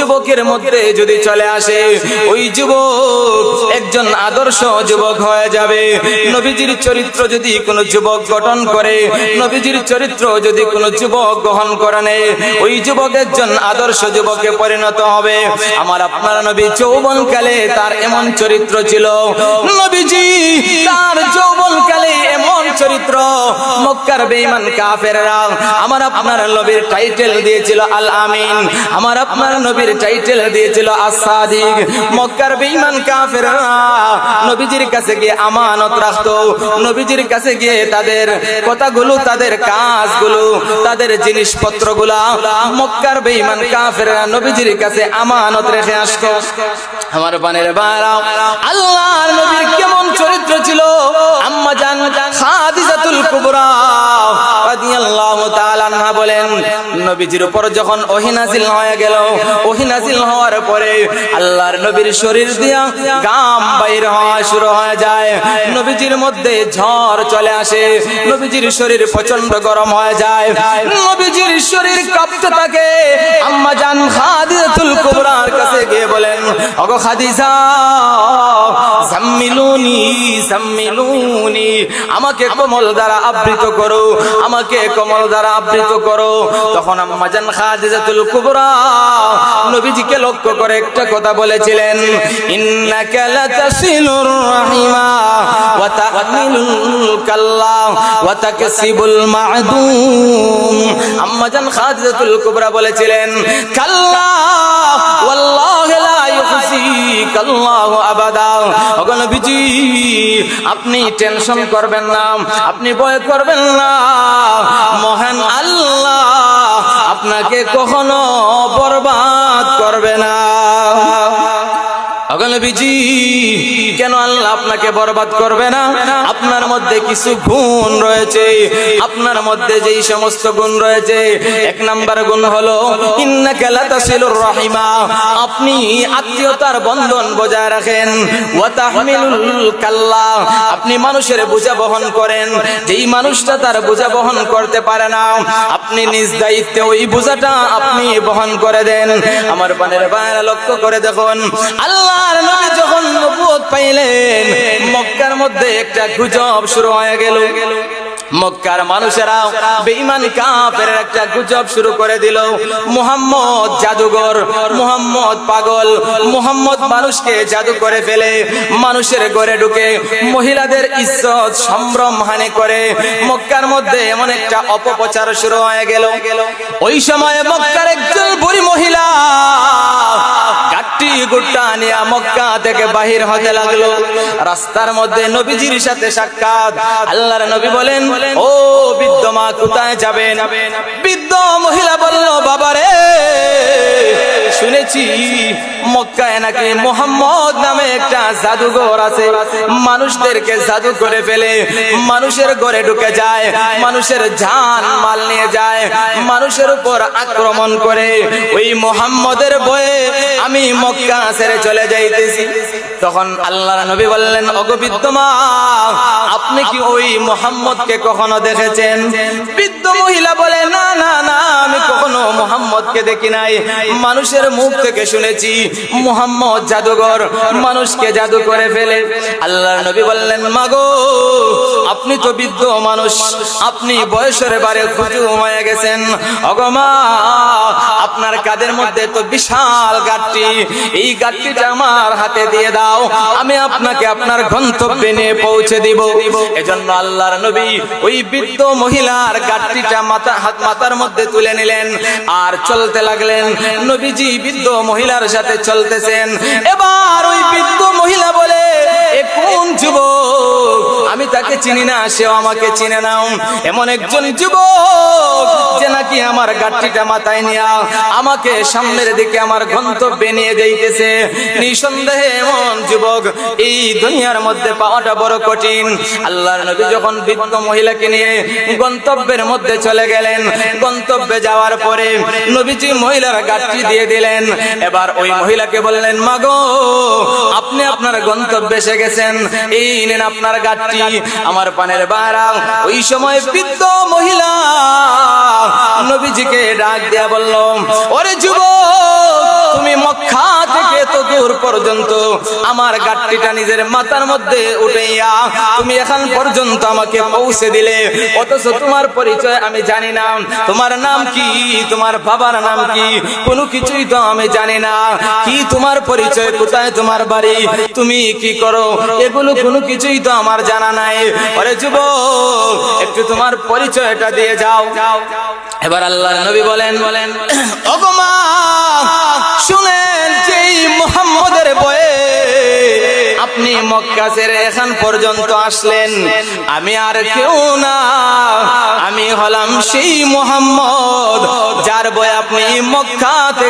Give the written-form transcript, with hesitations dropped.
যুবকের মধ্যে যদি চলে আসে, ওই যুবক একজন আদর্শ যুবক হয়ে যাবে। নবীজির চরিত্র যদি কোনো যুবক গঠন করে, নবীজির চরিত্র যদি কোনো যুবক গ্রহণ করে নেয়, ওই যুবক একজন আদর্শ যুবকে পরিণত হবে। আমার আপনার নবী যৌবনকালে তার এমন চরিত্র ছিল, নবীজি তার যৌবনকালে এমন চরিত্র, মক্কার বেঈমান কাফেররা আমার আপনার নবীর টাইটেল দিয়েছিল আল আমিন, আমার আপনার নবীর টাইটেল দিয়েছিল as-সাদিক। মক্কার বেঈমান কাফেররা নবীজির কাছে গিয়ে আমানত রাখতো, নবীজির কাছে গিয়ে তাদের কথাগুলো, তাদের কাজগুলো, তাদের জিনিসপত্রগুলা মক্কার বেঈমান কাফেররা নবীজির কাছে আমানত রেখে আসতো। আমার বানের ভাইরা, আল্লাহর নবীর কেমন চরিত্র ছিল। আম্মা জান খাদিজাতুল কুবরা রাদিয়াল্লাহু তাআলা আনহা বলেন, নবীজির উপর যখন ওহী নাযিল হয়ে গেল, ওহী নাযিল হওয়ার পরে আল্লাহর নবীর শরীর দিয়া ঘাম বাইর হওয়া শুরু হয়ে যায়, নবীজির মধ্যে ঝড় চলে আসে, নবীজির শরীর প্রচন্ড গরম হয়ে যায়, নবীজির শরীর কাঁপতে থাকে। আম্মা জান খাদিজাতুল কুবরার কাছে গিয়ে বলেন, ওগো খাদিজা, সাম্মিলুনি সাম্মিলুনি, আমাকে কমল দ্বারা আবৃত করো, আমাকে কমল দ্বারা আবৃত করো। তখন আম্মা জান খাদিজাতুল কুবরা নবীজিকে লক্ষ্য করে একটা কথা বলেছিলেন, ইন্নাকা লাতাসিলুর রাহিমা ওয়া তাহমিলুল কাল্লা ওয়া তাকসিবুল মা'দুম। আম্মা জান খাদিজাতুল কুবরা বলেছিলেন, কাল্লা ওয়াল্লাহি লা ইউখজিকাল্লাহু আবাদা। ওগো নবীজি, আপনি টেনশন করবেন না, আপনি ভয় করবেন না, মহান আল্লাহ আপনাকে কখনো বরবাদ করবে না। নবীজি, কেন আল্লাহ আপনাকে বরবাদ করবে না? আপনার মধ্যে কিছু গুণ রয়েছে, আপনার মধ্যে যেই সমস্ত গুণ রয়েছে, এক নাম্বার গুণ হলো ইন্নাকা লাতাসিলুর রাহিমা, আপনি আত্মীয়তার বন্ধন বজায় রাখেন, ওয়া তাহমিলুল কাল্লা, আপনি মানুষের বোঝা বহন করেন, যেই মানুষটা তার বোঝা বহন করতে পারে না, আপনি নিজ দায়িত্বে ওই বোঝাটা আপনি বহন করে দেন। আমার পানের ভাইরা, লক্ষ্য করে দেখুন, আল্লাহর নবী যখন নবুয়ত পাইলেন, মক্কার মধ্যে একটা গুজব শুরু হয়ে গেল। মক্কার মানুষেরা বেঈমান কাফের একটা গুজব শুরু করে দিল, মুহাম্মদ জাদুঘর, মুহাম্মদ পাগল, মুহাম্মদ মানুষকে জাদু করে ফেলে, মানুষের ঘরে ঢুকে মহিলাদের ইজ্জত সম্ভ্রম হানি করে। মক্কার মধ্যে এমন একটা অপপ্রচার শুরু হয়ে গেল। ওই সময় মক্কার একজন বুড়ি মহিলা গাট্টি গুট্টা নিয়ে মক্কা থেকে বাহির হতে লাগলো। রাস্তার মধ্যে নবীজির সাথে সাক্ষাৎ। আল্লাহর নবী বলেন, ও বৃদ্ধ মা, কোথায় যাবেন? বৃদ্ধ মহিলা বলল, বাবারে, শুনেছি মক্কায় নাকি মুহাম্মদ নামে একটা জাদুঘর আছে, মানুষদেরকে জাদু করে ফেলে, মানুষের ঘরে ঢুকে যায়, মানুষের জান মাল নিয়ে যায়, মানুষের উপর আক্রমণ করে। ওই মুহাম্মদের ভয়ে আমি মক্কা ছেড়ে চলে যাইতেছি। তখন আল্লাহর নবী বললেন, ওগো বৃদ্ধ মা, আপনি কি ওই মুহাম্মদকে কখনো দেখেছেন? বৃদ্ধ মহিলা বলে, না না না, আমি কখনো মুহাম্মদকে দেখি নাই, মানুষের মুখ থেকে শুনেছি মুহাম্মদ জাদুঘর, মানুষকে জাদু করে ফেলে। আল্লাহর নবী বললেন, মাগো, আপনি তো বৃদ্ধ মানুষ, আপনি বয়সের বারে খুজু হয়ে গেছেন, ওগো মা, আপনার কাঁধের মধ্যে তো বিশাল গাঁটটি, এই গাঁটটিটা আমার হাতে দিয়ে দাও, আমি আপনাকে আপনার গন্তব্যে নিয়ে পৌঁছে দিব। এজন্য আল্লাহর নবী ওই বৃদ্ধ মহিলার গাঁটটিটা মাথার মধ্যে তুলে নিলেন আর চলতে লাগলেন। নবীজি বৃদ্ধ মহিলার সাথে চলতেছেন। এবার ওই বৃদ্ধ মহিলা বলে, এ কোন যুবক? আমি তাকে চিনি না, সেও আমাকে চিনে না। এমন একজন যুবক যে নাকি আমার গাঁটটিটা মাথায় নিয়ে আমাকে সামনের দিকে আমার গন্তব্যে নিয়ে যাইতেছে। নিঃসন্দেহে এমন যুবক এই দুনিয়ার মধ্যে পাওয়াটা বড় কঠিন। আল্লাহর নবী যখন বৃদ্ধ মহিলাকে নিয়ে গন্তব্যের মধ্যে চলে গেলেন, গন্তব্যে যাওয়ার পরে নবীজি মহিলার গাঁটটি দিয়ে দিলেন। এবার ওই মহিলাকে বললেন, মাগো, আপনি আপনার গন্তব্যে এসে গেছেন, এই নেন আপনার গাঁটটি। আমার পানের বারা, ওই সময় বৃদ্ধ মহিলা নবীজিকে ডাক দিয়া বলল, ওরে যুবক, তুমি মক্কা থেকে এত দূর পর্যন্ত আমার গাট্টিটা নিজের মাথার মধ্যে উঠাইয়া তুমি এখন পর্যন্ত আমাকে পৌঁছে দিলে, অথচ তোমার পরিচয় আমি জানি না। তোমার নাম কি, তোমার বাবার নাম কি, কোনো কিছুই তো আমি জানি না। কি তোমার পরিচয়, কোথায় তোমার বাড়ি, তুমি কি করো, এগুলো কোনো কিছুই তো আমার জানা নাই। আরে যুবক, একটু তোমার পরিচয়টা দিয়ে যাও। এবার আল্লাহর নবী বলেন, ওগো মা শুনেন, যেই মুহাম্মদের বয়ে আপনি মক্কা ছেড়ে এখান পর্যন্ত আসলেন, আমি আর কেউ না, আমি হলাম সেই মুহাম্মদ যার বয়ে আপনি মক্কা থেকে